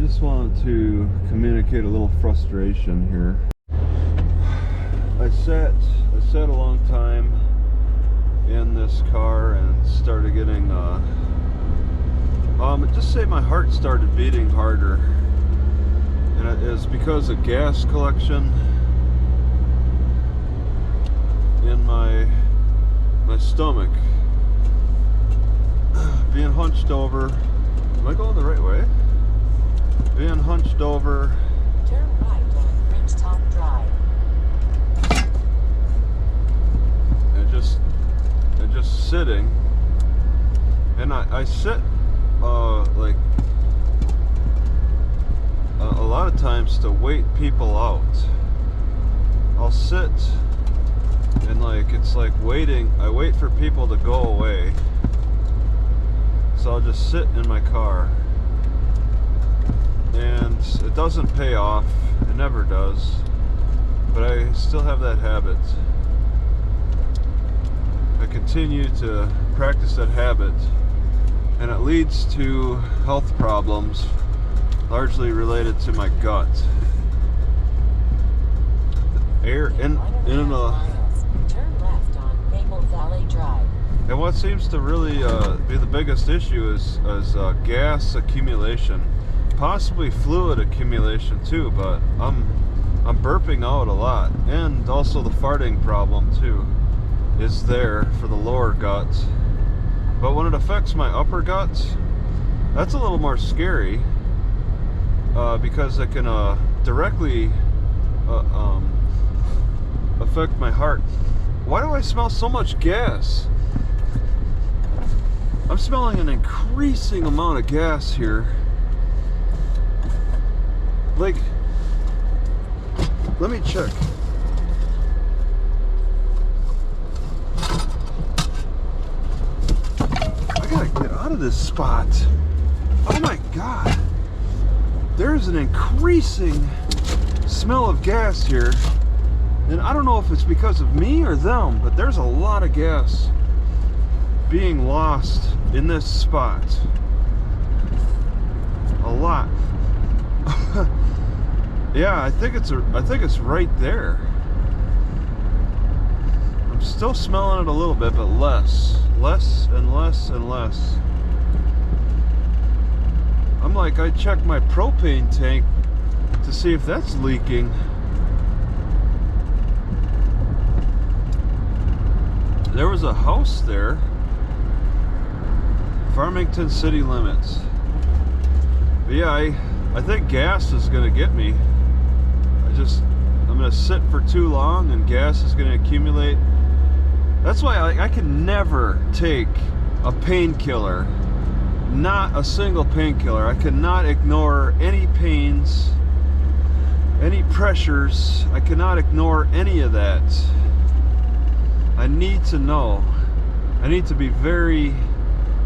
just wanted to communicate a little frustration here. I sat a long time in this car and started getting just say my heart started beating harder, and it is because of gas collection in my stomach. Being hunched over. Am I going the right way? Being hunched over. Turn right on Bridgetop Drive. And just sitting. And I sit like a lot of times to wait people out. I'll sit and it's like waiting. I wait for people to go away. So I'll just sit in my car. And it doesn't pay off. It never does. But I still have that habit. I continue to practice that habit. And it leads to health problems, largely related to my gut. Air in a. Turn left on Maple Valley Drive. And what seems to really be the biggest issue is gas accumulation, possibly fluid accumulation too. But I'm burping out a lot, and also the farting problem too is there for the lower gut. But when it affects my upper gut, that's a little more scary because it can directly affect my heart. Why do I smell so much gas? I'm smelling an increasing amount of gas here. Like, let me check. I gotta get out of this spot. Oh my God. There's an increasing smell of gas here. And I don't know if it's because of me or them, but there's a lot of gas being lost in this spot. A lot. Yeah, I think it's right there. I'm still smelling it a little bit, but less and less and less. I check my propane tank to see if that's leaking. There was a house there. Farmington city limits. But yeah, I think gas is gonna get me. I'm gonna sit for too long and gas is gonna accumulate. That's why I can never take a painkiller. Not a single painkiller. I cannot ignore any pains, any pressures. I cannot ignore any of that. I need to know. I need to be very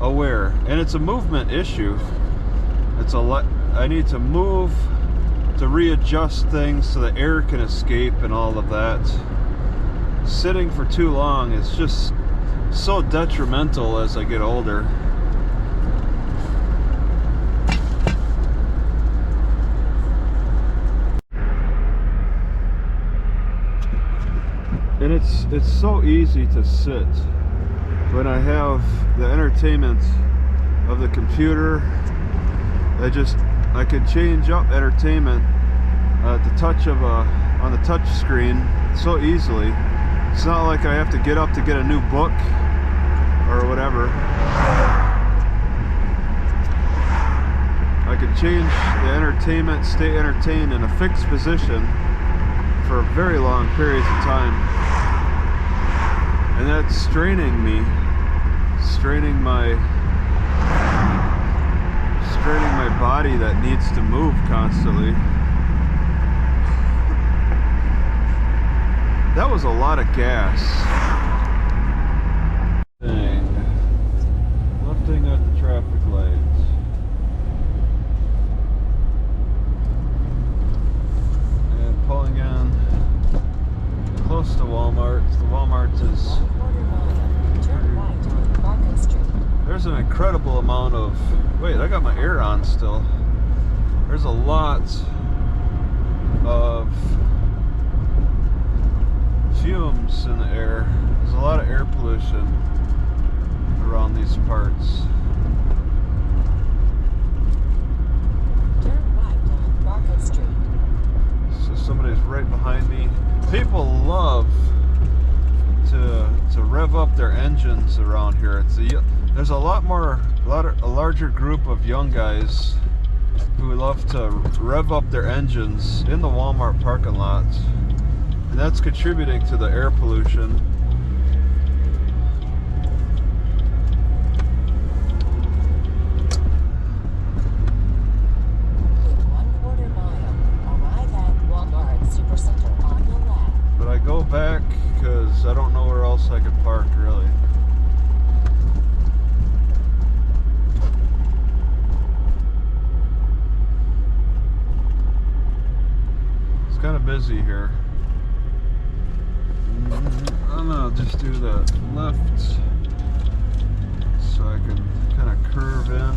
aware. And it's a movement issue. I need to move to readjust things so the air can escape and all of that. Sitting for too long is just so detrimental as I get older. And it's so easy to sit when I have the entertainment of the computer. I can change up entertainment at the touch of on the touch screen so easily. It's not like I have to get up to get a new book or whatever. I can change the entertainment, stay entertained in a fixed position for very long periods of time. And that's straining me, straining my body that needs to move constantly. That was a lot of gas. Dang. Lifting at the traffic lights. And pulling in close to Walmart. The Walmart is... Turn right on Market Street. There's an incredible amount of... Wait, I got my air on still. there's a lot of fumes in the air. There's a lot of air pollution around these parts. Turn right on Market Street. So somebody's right behind me. People love to rev up their engines around here. There's a larger group of young guys who love to rev up their engines in the Walmart parking lots, and that's contributing to the air pollution. In 1/4 mile, arrive at Walmart Supercenter on the left. But I go back because I don't know where else I could park, really. It's kind of busy here. I'm gonna just do the left so I can kind of curve in.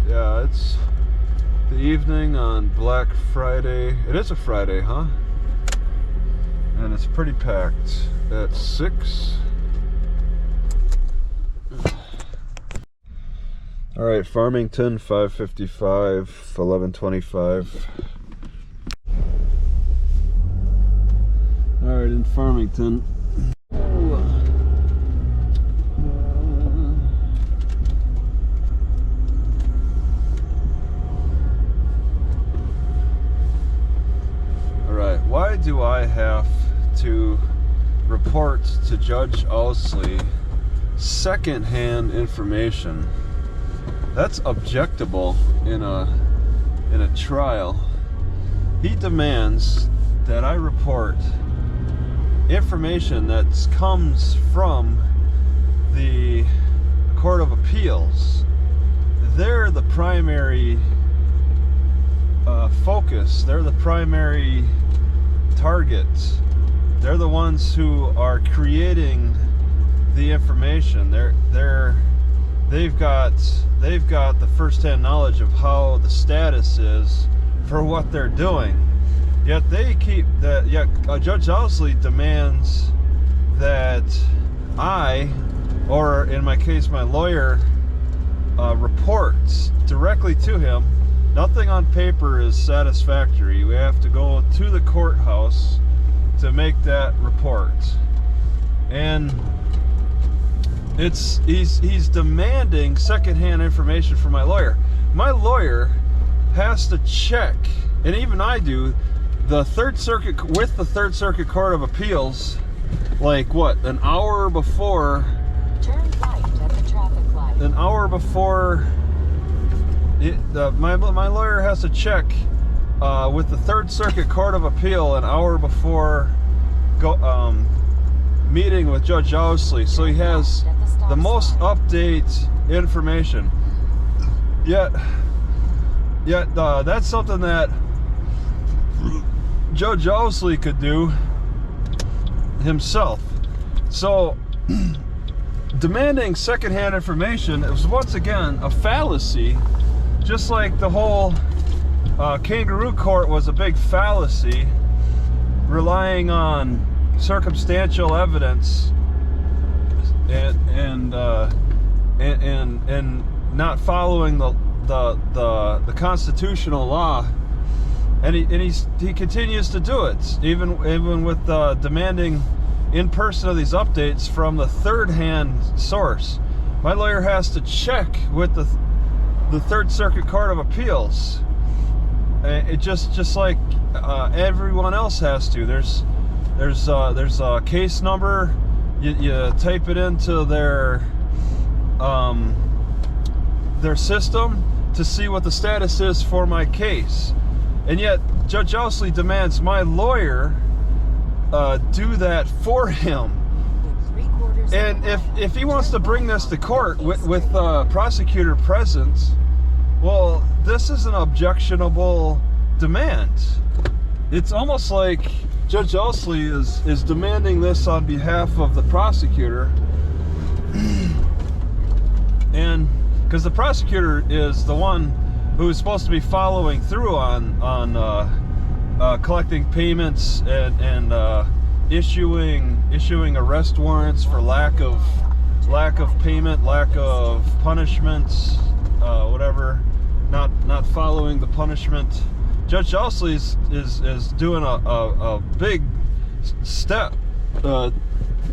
Yeah, it's the evening on Black Friday. It is a Friday, huh? And it's pretty packed at 6. All right, Farmington, 5:55, 11:25. All right, in Farmington. All right, why do I have to report to Judge Owsley secondhand information? That's objectable in a trial. He demands that I report information that comes from the Court of Appeals. They're the primary focus. They're the primary target. They're the ones who are creating the information. They've got the first-hand knowledge of how the status is for what they're doing. Yet Judge Owsley demands that I, or in my case my lawyer, reports directly to him. Nothing on paper is satisfactory. We have to go to the courthouse to make that report. And he's demanding secondhand information from my lawyer. My lawyer has to check, and even I do, the Third Circuit with the Third Circuit Court of Appeals, like what, an hour before. Turn right at the traffic light. An hour before. My lawyer has to check with the Third Circuit Court of Appeal an hour before meeting with Judge Owsley, so he has the most update information. Yet that's something that Judge Owsley could do himself. So demanding secondhand information is once again a fallacy, just like the whole kangaroo court was a big fallacy, relying on circumstantial evidence and not following the constitutional law, and he continues to do it even with demanding in person of these updates from the third-hand source. My lawyer has to check with the Third Circuit Court of Appeals. It just like everyone else has to. There's a case number. You type it into their system to see what the status is for my case, and yet Judge Owsley demands my lawyer do that for him. And if he wants to bring this to court with prosecutor present, well, this is an objectionable demand. It's almost like Judge Owsley is demanding this on behalf of the prosecutor, and because the prosecutor is the one who's supposed to be following through on collecting payments and issuing arrest warrants for lack of payment, lack of punishments, whatever, not following the punishment. Judge Owsley is doing a big step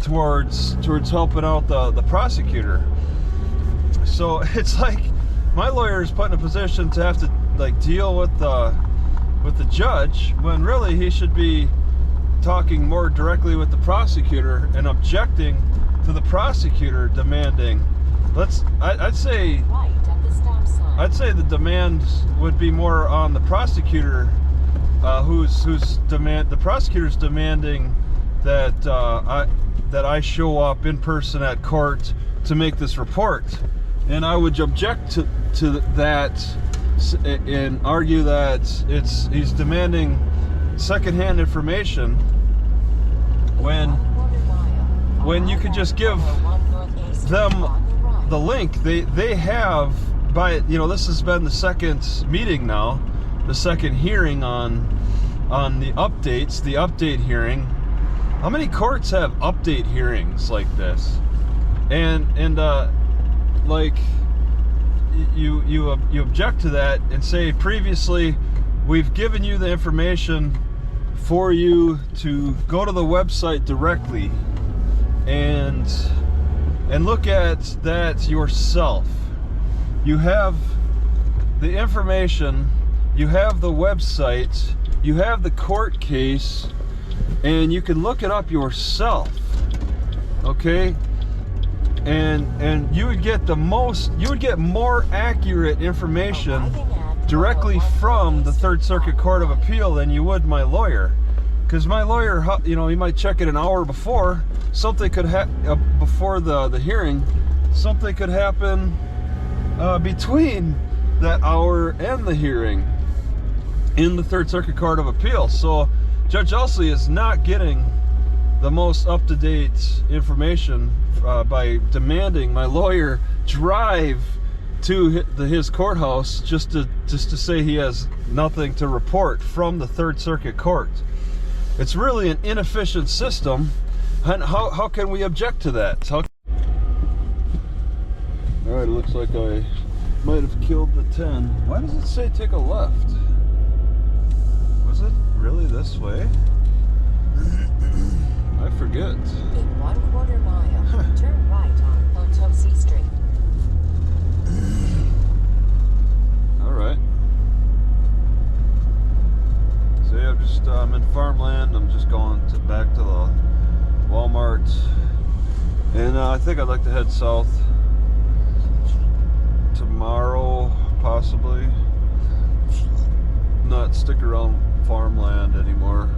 towards helping out the prosecutor. So it's like my lawyer is put in a position to have to like deal with the judge, when really he should be talking more directly with the prosecutor and objecting to the prosecutor demanding. I'd say Right at the stop sign. I'd say the demand would be more on the prosecutor, the prosecutor's demanding that I show up in person at court to make this report, and I would object to that and argue that he's demanding secondhand information when you could just give them the link. They have, by, you know, this has been the second meeting now, the second hearing on the updates, the update hearing. How many courts have update hearings like this? And like you object to that and say, previously we've given you the information for you to go to the website directly and look at that yourself. You have the information, you have the website, you have the court case, and you can look it up yourself, okay? And you would get more accurate information directly from the Third Circuit Court of Appeal than you would my lawyer. Because my lawyer, you know, he might check it an hour before. Something could before the hearing, something could happen between that hour and the hearing in the Third Circuit Court of Appeal. So Judge Owsley is not getting the most up-to-date information by demanding my lawyer drive to his courthouse just to say he has nothing to report from the Third Circuit Court. It's really an inefficient system, and how can we object to that? All right, it looks like I might have killed the 10. Why does it say take a left? Was it really this way? I forget. In 1/4 mile, turn right on Potosi Street. All right. See, I'm in farmland. I'm just going back to the Walmart, and I think I'd like to head south tomorrow, possibly. Not stick around farmland anymore.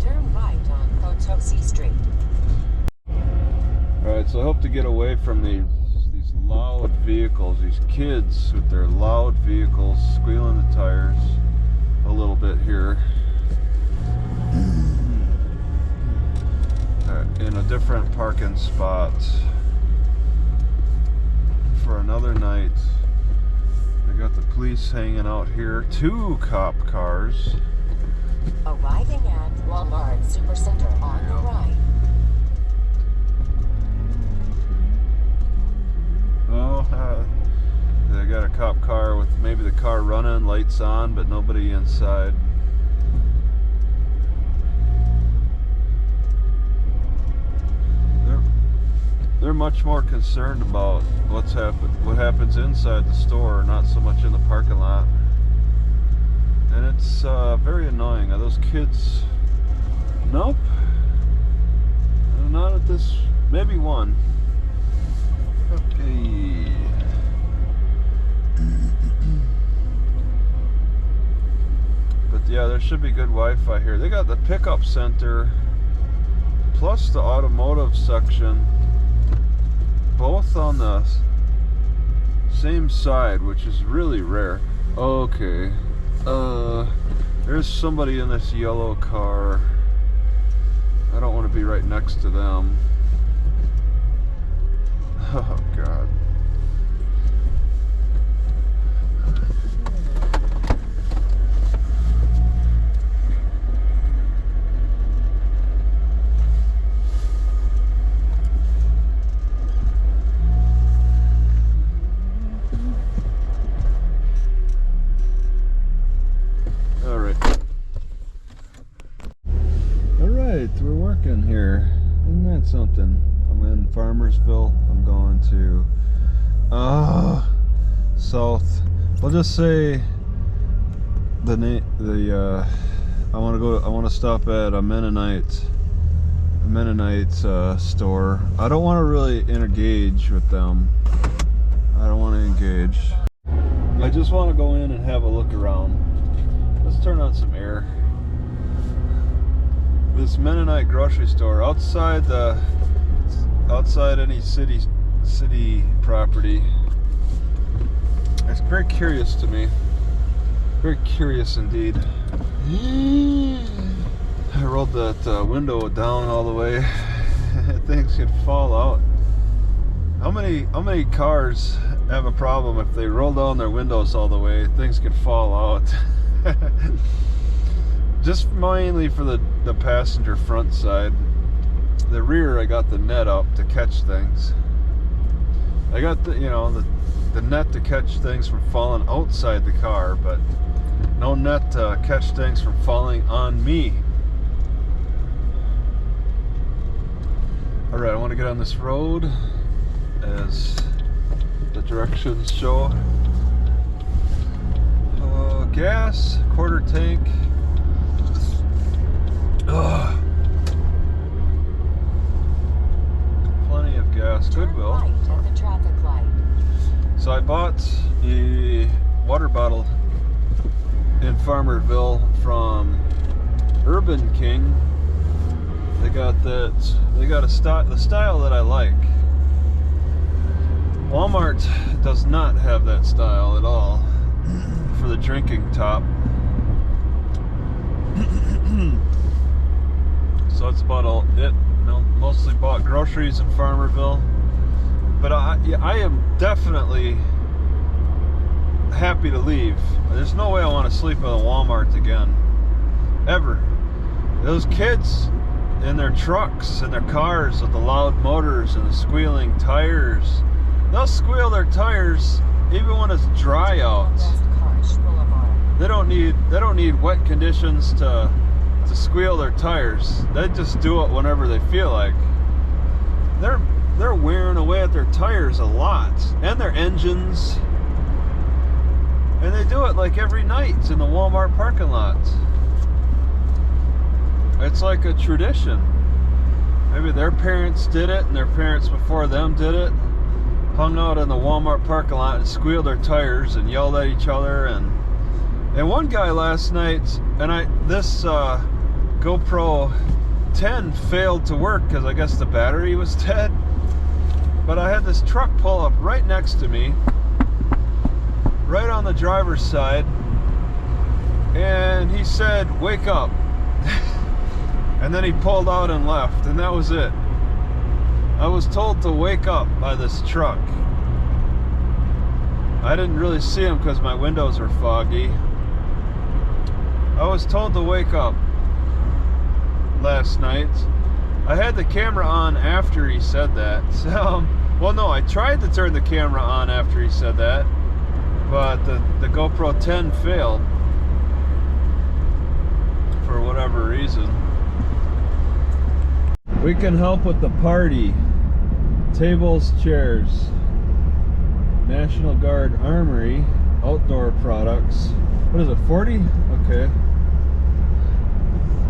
Turn right on Potosi Street. Alright, so I hope to get away from these loud vehicles, these kids with their loud vehicles squealing the tires a little bit here. In a different parking spot for another night. They got the police hanging out here, 2 cop cars. Arriving at Walmart Supercenter on the right. Oh, they got a cop car with maybe the car running, lights on, but nobody inside. They're much more concerned about what happens inside the store, not so much in the parking lot. And it's very annoying. Are those kids? Nope. Not at this. Maybe one. Okay. But yeah, there should be good Wi-Fi here. They got the pickup center plus the automotive section, both on the same side, which is really rare. Okay. There's somebody in this yellow car. I don't want be right next to them. Oh God. Alright, we're working here. Isn't that something? I'm in Farmersville. I'm going to south. We'll just say I want to stop at a Mennonite store. I don't want to really engage with them. I don't want to engage. I just want to go in and have a look around. Let's turn on some air. This Mennonite grocery store outside any city property. It's very curious to me. Very curious indeed. I rolled that window down all the way. Things could fall out. How many cars have a problem if they roll down their windows all the way? Things could fall out. Just mainly for the passenger front side. The rear, I got the net up to catch things. I got the net to catch things from falling outside the car, but no net to catch things from falling on me. Alright, I want to get on this road as the directions show. Gas, quarter tank. Ugh. Plenty of gas. Goodwill. Right at the traffic light. So I bought a water bottle in Farmerville from Urban King. They got the style that I like. Walmart does not have that style at all for the drinking top. So it's about mostly bought groceries in Farmerville. But I am definitely happy to leave. There's no way I want to sleep in a Walmart again. Ever. Those kids in their trucks and their cars with the loud motors and the squealing tires. They'll squeal their tires even when it's dry out. They don't need wet conditions to squeal their tires. They just do it whenever they feel like. They're wearing away at their tires a lot, and their engines, and they do it like every night in the Walmart parking lot. It's like a tradition. Maybe their parents did it, and their parents before them did it. Hung out in the Walmart parking lot and squealed their tires and yelled at each other. And one guy last night, this GoPro 10 failed to work because I guess the battery was dead. But I had this truck pull up right next to me, right on the driver's side, and he said, "Wake up." And then he pulled out and left, and that was it. I was told to wake up by this truck. I didn't really see him because my windows were foggy. I was told to wake up last night. I had the camera on after he said that. Well, no, I tried to turn the camera on after he said that, but the GoPro 10 failed for whatever reason. We can help with the party. Tables, chairs. National Guard Armory, outdoor products. What is it, 40? Okay.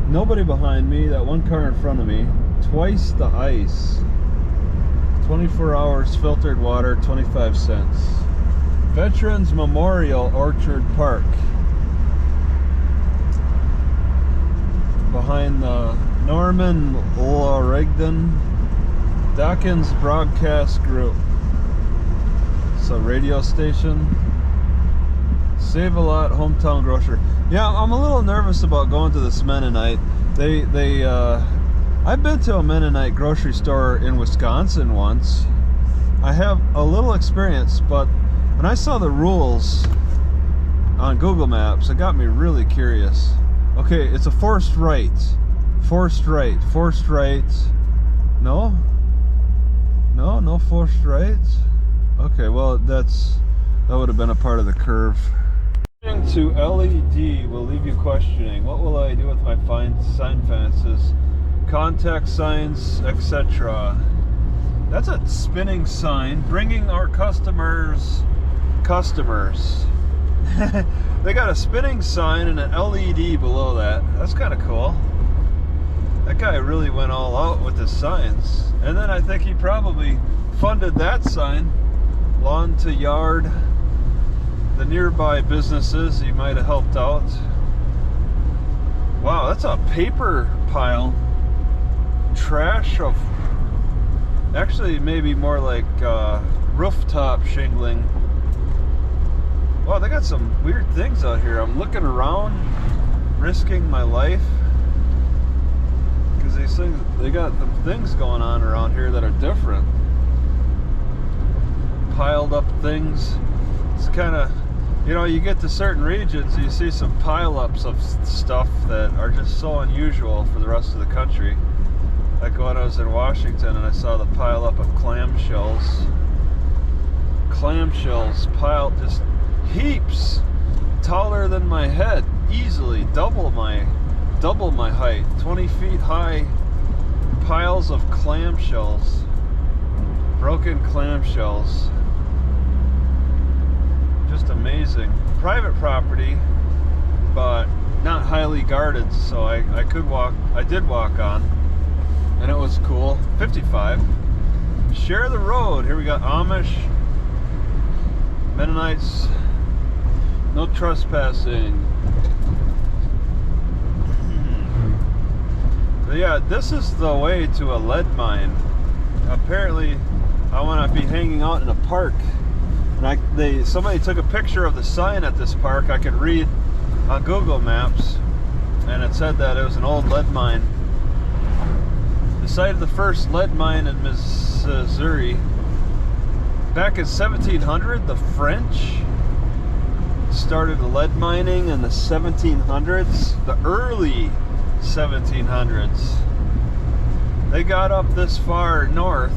Nobody behind me, that one car in front of me. Twice the ice. 24 hours filtered water, 25 cents. Veterans Memorial, Orchard Park. Behind the Norman Loregdan Dawkins Broadcast Group. It's a radio station. Save a Lot Hometown Grocer. Yeah, I'm a little nervous about going to this Mennonite. They I've been to a Mennonite grocery store in Wisconsin once. I have a little experience, but when I saw the rules on Google Maps, it got me really curious. Okay, it's a forced right. Forced right. Forced right. No? No forced right? Okay, well, that would have been a part of the curve. Switching to LED will leave you questioning. What will I do with my fine sign fences? Contact signs, etc. That's a spinning sign, bringing our customers. They got a spinning sign and an LED below that. That's kind of cool. That guy really went all out with his signs. And then I think he probably funded that sign. Lawn to yard. The nearby businesses he might have helped out. Wow, that's a paper pile. Trash of, actually maybe more like rooftop shingling. Wow, they got some weird things out here. I'm looking around, risking my life, because these things, they got some things going on around here that are different. Piled up things. It's kind of, you know, you get to certain regions, you see some pile-ups of stuff that are just so unusual for the rest of the country. Like when I was in Washington and I saw the pile up of clamshells. Clamshells piled, just heaps, taller than my head, easily double my height, 20 feet high piles of clamshells, broken clamshells. Just amazing. Private property, but not highly guarded, so I did walk on. And it was cool. 55. Share the road. Here we got Amish, Mennonites, no trespassing. But yeah, this is the way to a lead mine. Apparently, I want to be hanging out in a park, and somebody took a picture of the sign at this park. I could read on Google Maps, and it said that it was an old lead mine. The site of the first lead mine in Missouri. Back in 1700, the French started lead mining in the 1700s, the early 1700s. They got up this far north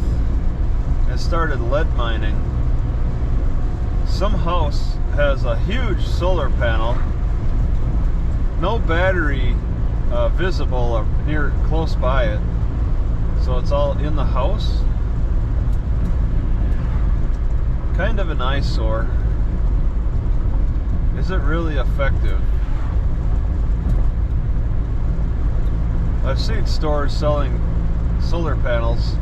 and started lead mining. Some house has a huge solar panel, no battery visible or close by it. So it's all in the house. Kind of an eyesore. Is it really effective? I've seen stores selling solar panels.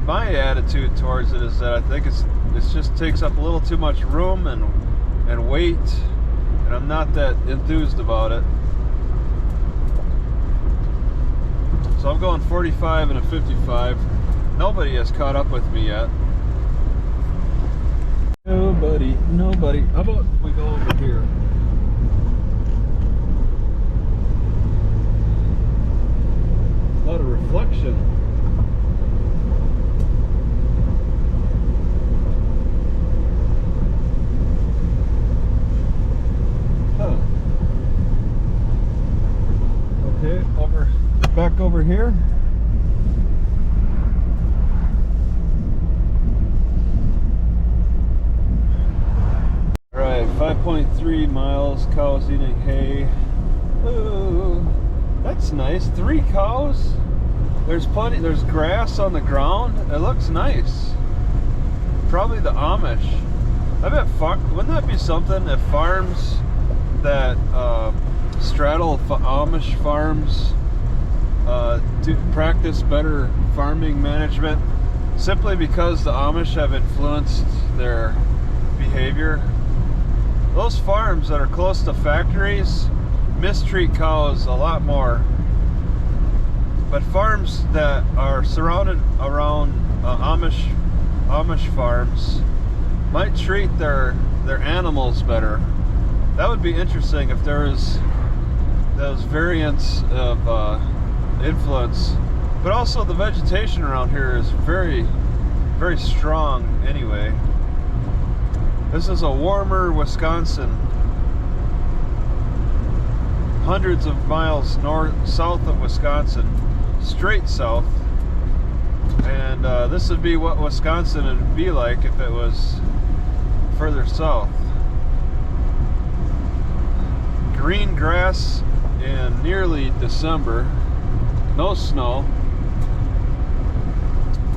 My attitude towards it is that I think it just takes up a little too much room and weight, and I'm not that enthused about it. So I'm going 45 and a 55. Nobody has caught up with me yet. Nobody. How about we go over here? A lot of reflection. Huh. Okay, back over here. Alright, 5.3 miles, cows eating hay. Ooh, that's nice. 3 cows. There's grass on the ground. It looks nice. Probably the Amish. I bet, wouldn't that be something if farms that straddle Amish farms to practice better farming management simply because the Amish have influenced their behavior? Those farms that are close to factories mistreat cows a lot more, but farms that are surrounded around Amish farms might treat their animals better. That would be interesting if there was those variants of influence But also the vegetation around here is very, very strong anyway. This is a warmer Wisconsin. Hundreds of miles south of Wisconsin, straight south. And this would be what Wisconsin would be like if it was further south. Green grass in nearly December. No snow.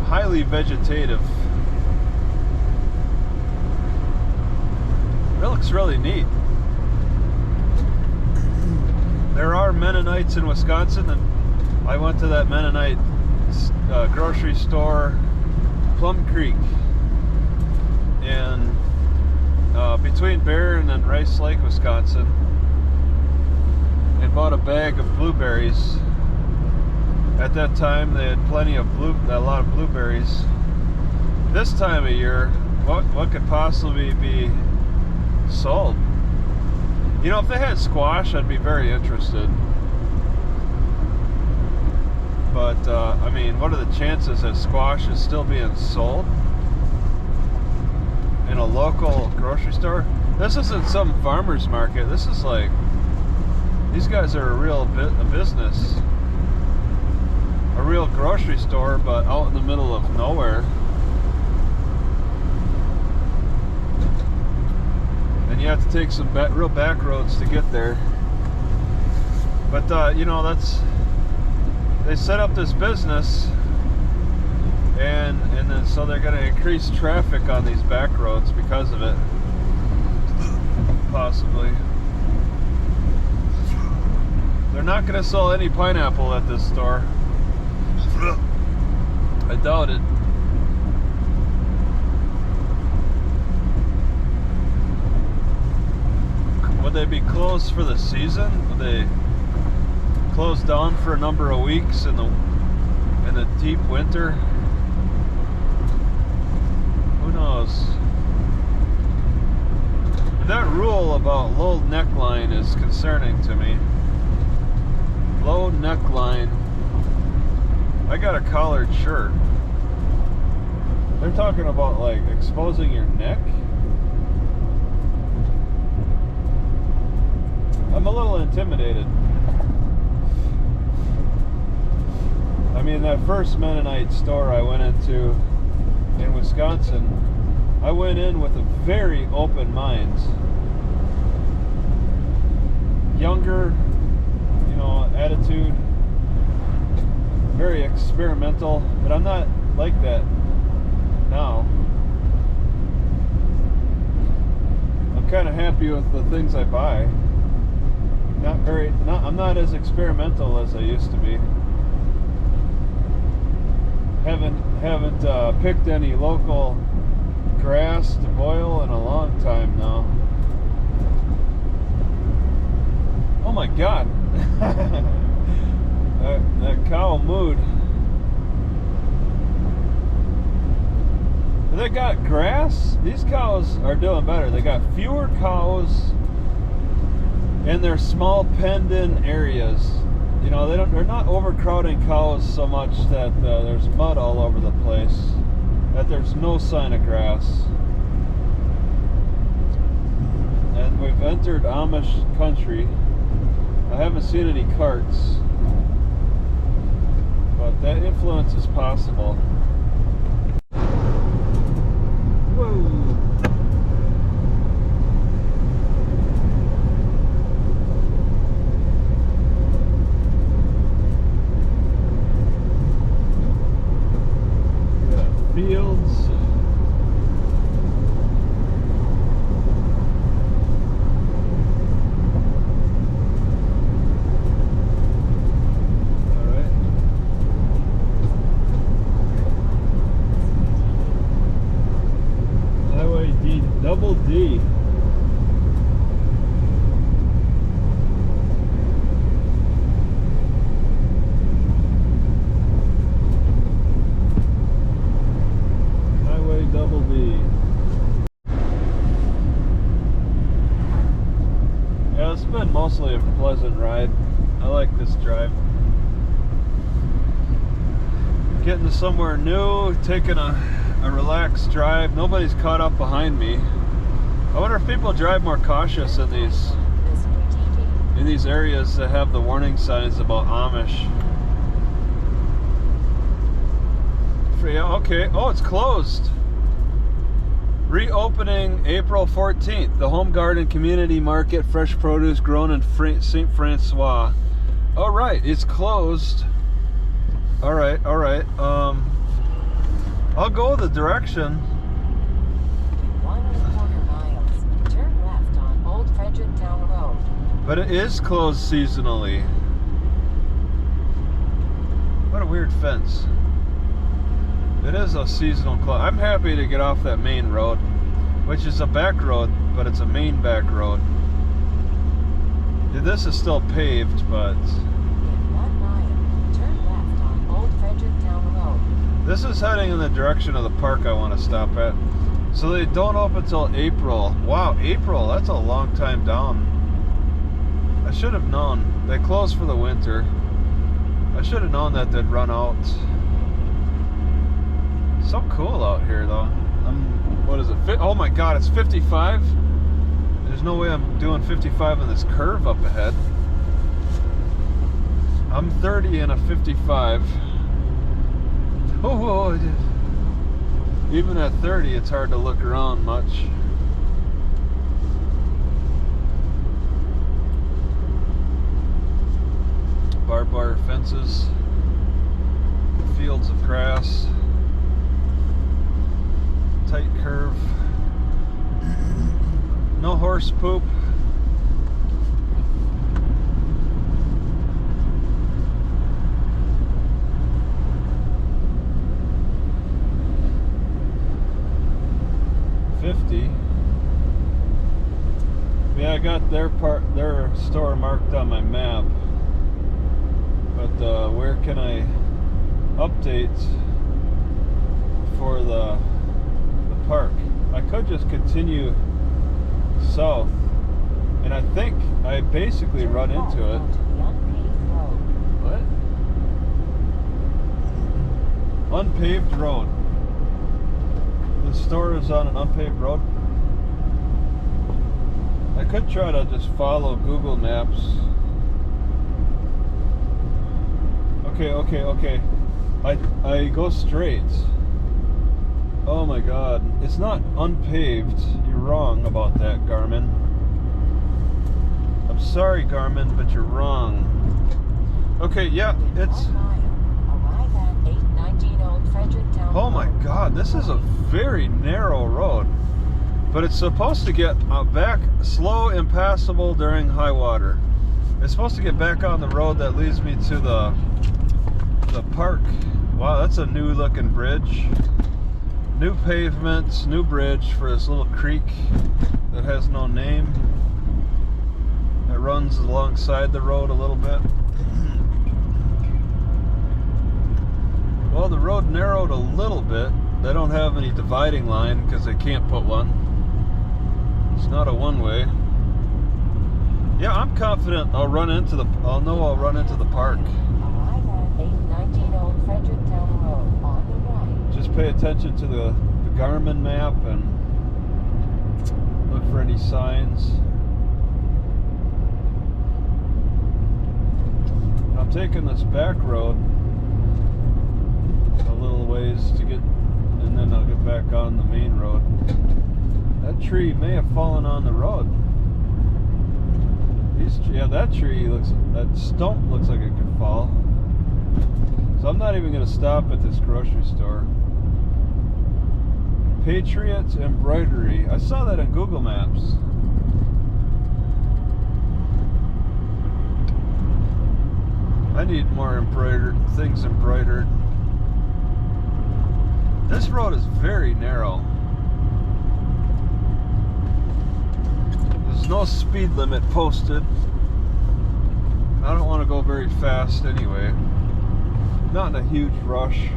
Highly vegetative. It looks really neat. There are Mennonites in Wisconsin, and I went to that Mennonite grocery store, Plum Creek, in between Barron and Rice Lake, Wisconsin, and bought a bag of blueberries. At that time, they had a lot of blueberries. This time of year, what could possibly be sold? You know, if they had squash, I'd be very interested. But, I mean, what are the chances that squash is still being sold in a local grocery store? This isn't some farmer's market. This is like, these guys are a business. A real grocery store, but out in the middle of nowhere. And you have to take some real back roads to get there. But you know, they set up this business, and then so they're going to increase traffic on these back roads because of it, possibly. They're not going to sell any pineapple at this store. I doubt it. Would they be closed for the season? Would they close down for a number of weeks in the deep winter? Who knows? That rule about low neckline is concerning to me. Low neckline. I got a collared shirt. They're talking about like exposing your neck. I'm a little intimidated. I mean, that first Mennonite store I went into in Wisconsin, I went in with a very open mind. Younger, you know, attitude. Very experimental, but I'm not like that now. I'm kind of happy with the things I buy. I'm not as experimental as I used to be. Haven't picked any local grass to boil in a long time now. Oh my God. That cow mooed. They got grass. These cows are doing better. They got fewer cows in their small penned-in areas. You know, they're not overcrowding cows so much that there's mud all over the place, that there's no sign of grass. And we've entered Amish country. I haven't seen any carts, but that influence is possible. Whoa. Fields. All right. Highway D, double D. Double D. Yeah, it's been mostly a pleasant ride. I like this drive. Getting to somewhere new, taking a relaxed drive. Nobody's caught up behind me. I wonder if people drive more cautious in these areas that have the warning signs about Amish. Yeah, okay. Oh, it's closed. Reopening April 14th. The Home Garden Community Market, fresh produce grown in St. Francois. All right, it's closed. All right. I'll go the direction. In 1.25 miles, turn left on Old Fredericktown Road. But it is closed seasonally. What a weird fence. It is a seasonal close. I'm happy to get off that main road, which is a back road, but it's a main back road. Yeah, this is still paved, but... In 1 mile, turn left on Old Fredericktown Road. This is heading in the direction of the park I want to stop at. So they don't open until April. Wow, April, that's a long time down. I should have known. They closed for the winter. I should have known that they'd run out. So cool out here though. What is it? Oh my god, it's 55? There's no way I'm doing 55 on this curve up ahead. I'm 30 in a 55. Oh, even at 30, it's hard to look around much. Barbed wire fences, fields of grass, tight curve, no horse poop. Yeah, I got their store marked on my map, but where can I update for the park? I could just continue south, and I think I basically run into it. What? Unpaved road. The store is on an unpaved road. I could try to just follow Google Maps. Okay. I go straight. Oh my god. It's not unpaved. You're wrong about that, Garmin. I'm sorry, Garmin, but you're wrong. Okay, yeah, it's... Oh my god, this is a very narrow road. But it's supposed to get back slow, impassable during high water. It's supposed to get back on the road that leads me to the park. Wow, that's a new looking bridge. New pavements, new bridge for this little creek that has no name. It runs alongside the road a little bit. Well, the road narrowed a little bit. They don't have any dividing line because they can't put one. It's not a one-way. Yeah, I'm confident I'll run into the park. Just pay attention to the Garmin map and look for any signs. I'm taking this back road a little ways to get, and then I'll get back on the main road. That tree may have fallen on the road. Yeah, that stump looks like it could fall. So I'm not even going to stop at this grocery store. Patriot Embroidery. I saw that on Google Maps. I need more things embroidered. This road is very narrow. There's no speed limit posted. I don't want to go very fast anyway. Not in a huge rush.